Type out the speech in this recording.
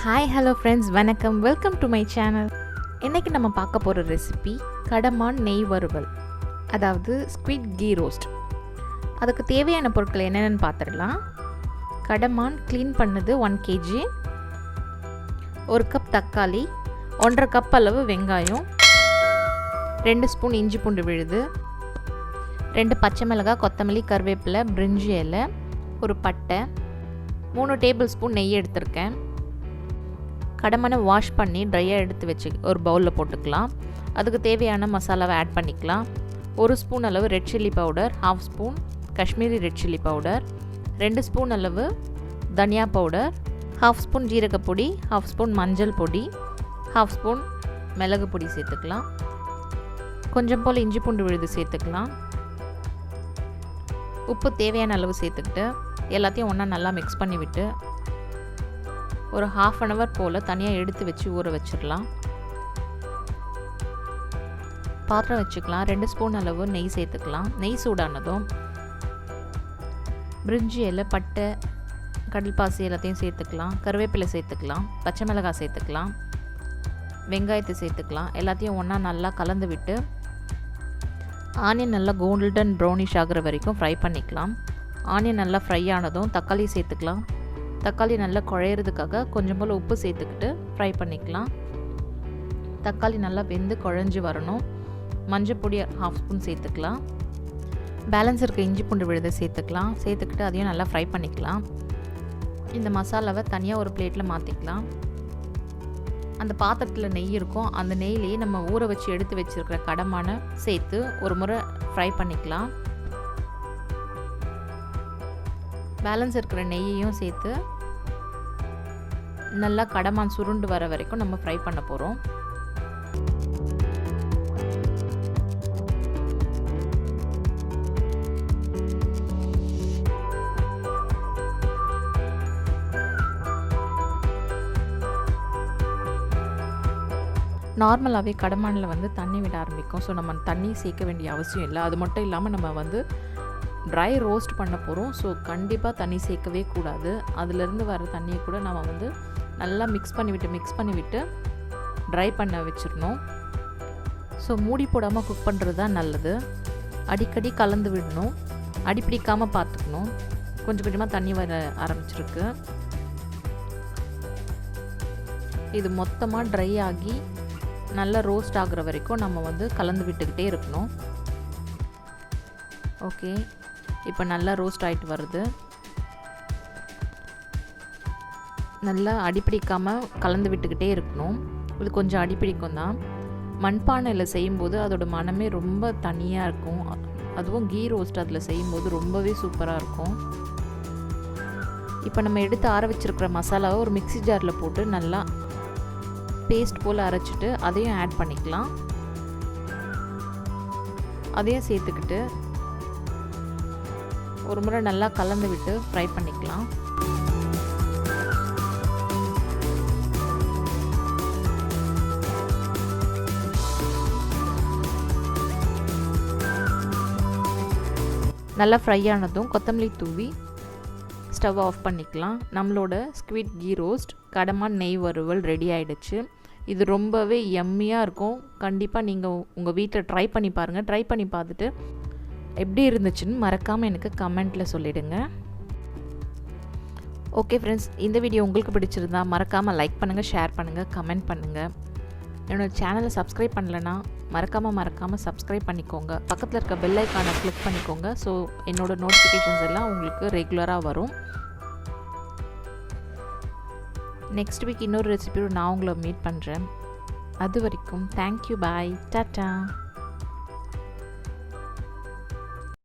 Hi hello friends, வணக்கம். Welcome to my channel. இன்றைக்கி நம்ம பார்க்க போகிற ரெசிபி கடமான் நெய் வறுவல், அதாவது ஸ்குவிட் கீ ரோஸ்ட். அதுக்கு தேவையான பொருட்கள் என்னென்னு பார்த்துடலாம். கடமான் க்ளீன் பண்ணது 1 kg, 1 கப் தக்காளி, 1.5 கப் அளவு வெங்காயம், 2 ஸ்பூன் இஞ்சி பூண்டு விழுது, 2 பச்சை மிளகாய், கொத்தமல்லி, கருவேப்பிலை, பிரிஞ்சி இலை, ஒரு பட்டை, 3 டேபிள் ஸ்பூன் நெய் எடுத்திருக்கேன். கடமானை வாஷ் பண்ணி ட்ரையாக எடுத்து வச்சு ஒரு பவுலில் போட்டுக்கலாம். அதுக்கு தேவையான மசாலாவை ஆட் பண்ணிக்கலாம். 1 ஸ்பூன் அளவு red chilli powder, 1/2 spoon Kashmiri red chilli powder, 2 spoon அளவு தனியா பவுடர், 1/2 ஸ்பூன் ஜீரகப்பொடி, 1/2 ஸ்பூன் மஞ்சள் பொடி, 1/2 ஸ்பூன் மிளகு பொடி சேர்த்துக்கலாம். கொஞ்சம் போல் இஞ்சி பூண்டு விழுது சேர்த்துக்கலாம். உப்பு தேவையான அளவு சேர்த்துக்கிட்டு எல்லாத்தையும் ஒன்றா நல்லா மிக்ஸ் பண்ணி விட்டு ஒரு 1/2 hour போல் தனியாக எடுத்து வச்சு ஊற வச்சிடலாம். பாத்திரம் வச்சுக்கலாம். 2 ஸ்பூன் அளவு நெய் சேர்த்துக்கலாம். நெய் சூடானதும் பிரிஞ்சி இலை, பட்டை, கடல்பாசி எல்லாத்தையும் சேர்த்துக்கலாம். கருவேப்பிலை சேர்த்துக்கலாம். பச்சை மிளகாய் சேர்த்துக்கலாம். வெங்காயத்தை சேர்த்துக்கலாம். எல்லாத்தையும் ஒன்றா நல்லா கலந்து விட்டு ஆனியன் நல்லா கோல்டன் ப்ரௌனிஷ் ஆகிற வரைக்கும் ஃப்ரை பண்ணிக்கலாம். ஆனியன் நல்லா ஃப்ரை ஆனதும் தக்காளி சேர்த்துக்கலாம். தக்காளி நல்லா குழையிறதுக்காக கொஞ்சம் போல் உப்பு சேர்த்துக்கிட்டு ஃப்ரை பண்ணிக்கலாம். தக்காளி நல்லா வெந்து குழஞ்சி வரணும். மஞ்சள் பொடி 1/2 ஸ்பூன் சேர்த்துக்கலாம். பேலன்ஸ் இருக்க இஞ்சி பூண்டு விழுதை சேர்த்துக்கலாம். சேர்த்துக்கிட்டு அதையும் நல்லா ஃப்ரை பண்ணிக்கலாம். இந்த மசாலாவை தனியாக ஒரு பிளேட்டில் மாற்றிக்கலாம். அந்த பாத்திரத்தில் நெய் இருக்கும். அந்த நெய்லேயே நம்ம ஊற வச்சு எடுத்து வச்சுருக்கிற கடமானை சேர்த்து ஒரு முறை ஃப்ரை பண்ணிக்கலாம். பேலன்ஸ் இருக்கிற நெய்யையும் சேர்த்து நல்லா கடமான் சுருண்டு வர வரைக்கும் நம்ம ஃப்ரை பண்ண போகிறோம். நார்மலாகவே கடமானில் தண்ணி விட ஆரம்பிக்கும். ஸோ நம்ம தண்ணி சேர்க்க வேண்டிய அவசியம் இல்லை. அது மட்டும் இல்லாமல் நம்ம ட்ரை ரோஸ்ட் பண்ண போகிறோம். ஸோ கண்டிப்பாக தண்ணி சேர்க்கவே கூடாது. அதிலேருந்து வர தண்ணியை கூட நம்ம நல்லா மிக்ஸ் பண்ணிவிட்டு ட்ரை பண்ண வச்சிடணும். ஸோ மூடி போடாமல் குக் பண்ணுறது தான் நல்லது. அடிக்கடி கலந்து விடணும். அடி பிடிக்காமல் பார்த்துக்கணும். கொஞ்சம் கொஞ்சமாக தண்ணி வர ஆரம்பிச்சிருக்கு. இது மொத்தமாக ட்ரை ஆகி நல்லா ரோஸ்ட் ஆகிற வரைக்கும் நம்ம கலந்து விட்டுக்கிட்டே இருக்கணும். ஓகே, இப்போ நல்லா ரோஸ்ட் ஆகிட்டு வருது. நல்லா அடிப்பிடிக்காமல் கலந்து விட்டுக்கிட்டே இருக்கணும். இது கொஞ்சம் அடிப்பிடிக்கும் தான். மண்பானையில் செய்யும்போது அதோட மனமே ரொம்ப தனியாக இருக்கும். அதுவும் கீ ரோஸ்ட் அதில் செய்யும்போது ரொம்பவே சூப்பராக இருக்கும். இப்போ நம்ம எடுத்து ஆற வச்சுருக்கிற மசாலாவை ஒரு மிக்ஸி ஜாரில் போட்டு நல்லா பேஸ்ட் போல் அரைச்சிட்டு அதையும் ஆட் பண்ணிக்கலாம். அதையும் சேர்த்துக்கிட்டு ஒரு முறை நல்லா கலந்து விட்டு ஃப்ரை பண்ணிக்கலாம். நல்லா ஃப்ரை ஆனதும் கொத்தமல்லி தூவி ஸ்டவ் ஆஃப் பண்ணிக்கலாம். நம்மளோட ஸ்குவிட் கீ ரோஸ்ட் கடமான் நெய் வறுவல் ரெடி ஆகிடுச்சு. இது ரொம்பவே யம்மியாக இருக்கும். கண்டிப்பாக நீங்கள் உங்கள் வீட்டில் ட்ரை பண்ணி பாருங்கள். ட்ரை பண்ணி பார்த்துட்டு எப்படி இருந்துச்சுன்னு மறக்காமல் எனக்கு கமெண்ட்டில் சொல்லிவிடுங்க. ஓகே ஃப்ரெண்ட்ஸ், இந்த வீடியோ உங்களுக்கு பிடிச்சிருந்தா மறக்காமல் லைக் பண்ணுங்கள், ஷேர் பண்ணுங்கள், கமெண்ட் பண்ணுங்கள். என்னோடய சேனலை சப்ஸ்கிரைப் பண்ணலைன்னா மறக்காமல் சப்ஸ்கிரைப் பண்ணிக்கோங்க. பக்கத்தில் இருக்க பெல் ஐக்கானை கிளிக் பண்ணிக்கோங்க. ஸோ என்னோடய நோட்டிஃபிகேஷன்ஸ் எல்லாம் உங்களுக்கு ரெகுலராக வரும். நெக்ஸ்ட் வீக் இன்னொரு ரெசிபியோடு நான் உங்களை மீட் பண்ணுறேன். அது வரைக்கும் தேங்க்யூ, பாய், டாட்டா.